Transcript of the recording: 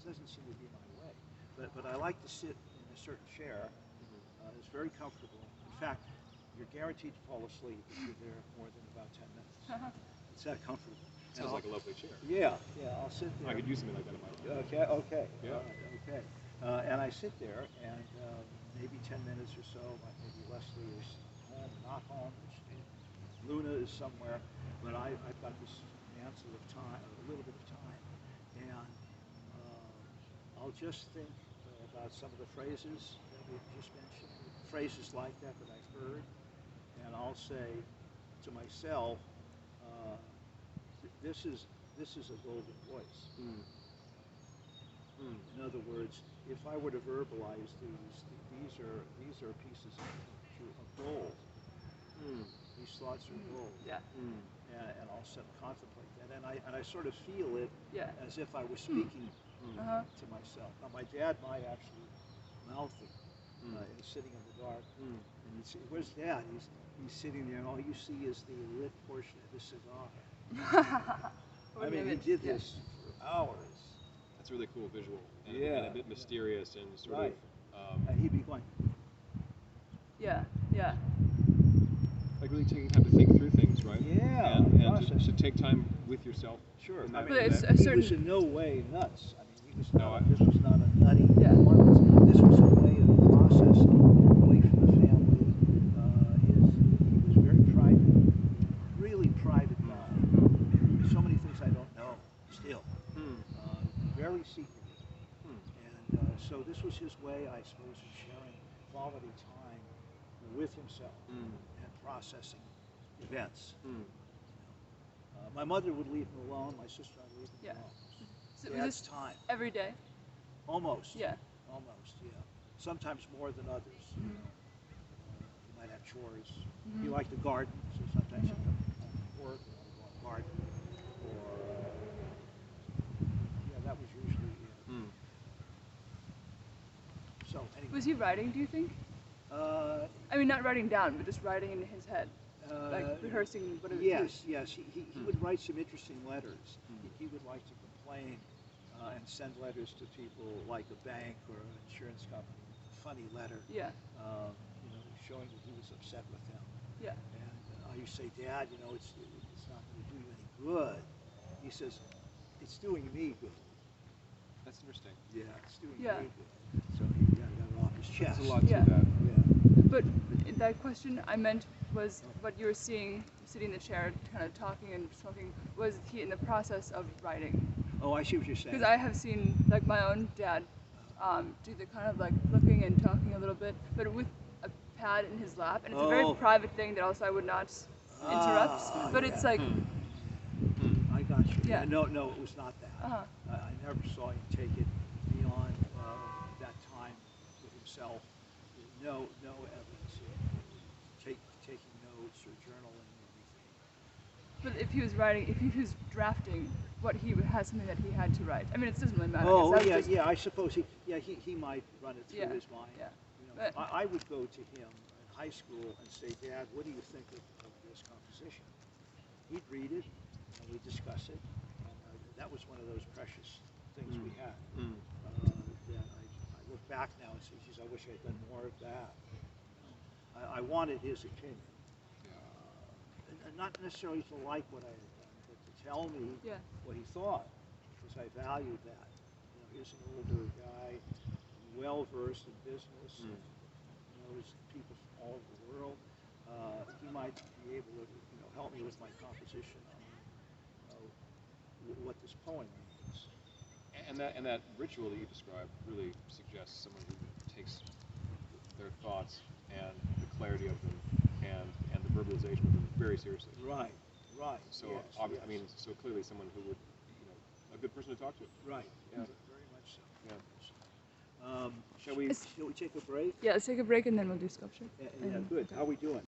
doesn't seem to be my way. But I like to sit in a certain chair. It's very comfortable. In fact, you're guaranteed to fall asleep if you're there more than about 10 minutes. It's that comfortable. Sounds like a lovely chair. Yeah, I'll sit there. I could use something like that in my life. Okay. Yeah. Okay. And I sit there, and maybe 10 minutes or so, maybe Leslie is home, not home. Luna is somewhere, but I've got this mantle of time, a little bit of time, and I'll just think about some of the phrases that we just mentioned, phrases like that I've heard, and I'll say to myself, this is a golden voice. In other words, if I were to verbalize these are pieces of gold. These thoughts are gold. And I'll contemplate that, and I sort of feel it as if I was speaking to myself. Now, my dad might actually mouth it, sitting in the dark, and you'd say, "Where's Dad?" He's sitting there, and all you see is the lit portion of his cigar. I mean, he did this for hours. That's a really cool visual, and a bit mysterious and sort of. And he'd be going. Like really taking time to think through things, right? Yeah. And to take time with yourself. Sure. I mean, he was in no way nuts. I mean, this was not a nutty performance. This was a way of processing away from the family. He was very private, really private guy. So many things I don't know still. Very secretive. And so this was his way, I suppose, of sharing quality time with himself. Processing events. My mother would leave him alone. My sister would leave him alone. So Dad's time. Every day? Almost. Almost, Sometimes more than others. He might have chores. He liked to garden, so sometimes he'd come home work and go and garden. Or, that was usually it. So, anyway. Was he writing, do you think? I mean, not writing down, but just writing in his head, like rehearsing what it was. Yes. He would write some interesting letters. He would like to complain and send letters to people like a bank or an insurance company. Funny letter. Showing that he was upset with them. And I used to say, Dad, it's not going to do you any good. He says, it's doing me good. That's interesting. Yeah, it's doing me good. So he got it off his chest. There's a lot to that. But that question I meant was what you were seeing, sitting in the chair, kind of talking and smoking, was he in the process of writing? Oh, I see what you're saying. Because I have seen, like, my own dad do the kind of, like, looking and talking a little bit, but with a pad in his lap, and it's a very private thing that also I would not interrupt, but it's like... I got you. Yeah. No, it was not that. I never saw him take it beyond that time with himself. No evidence of taking notes or journaling or anything. But if he was writing, if he was drafting, what he has something that he had to write. I mean, it doesn't really matter. I suppose he might run it through his mind. I would go to him in high school and say, Dad, what do you think of this composition? He'd read it, and we'd discuss it. And that was one of those precious things we had. That I look back now and say, geez, I wish I had done more of that. I wanted his opinion. And not necessarily to like what I had done, but to tell me what he thought, because I valued that. Here's an older guy, well-versed in business, knows people from all over the world. He might be able to help me with my composition on what this poem means. And that ritual that you described really suggests someone who takes their thoughts and the clarity of them and the verbalization of them very seriously. Right. So I mean, so clearly someone who would, a good person to talk to. Right. Yeah. Very much so. Yeah. Shall we take a break? Yeah, let's take a break and then we'll do sculpture. Yeah, good. How are we doing?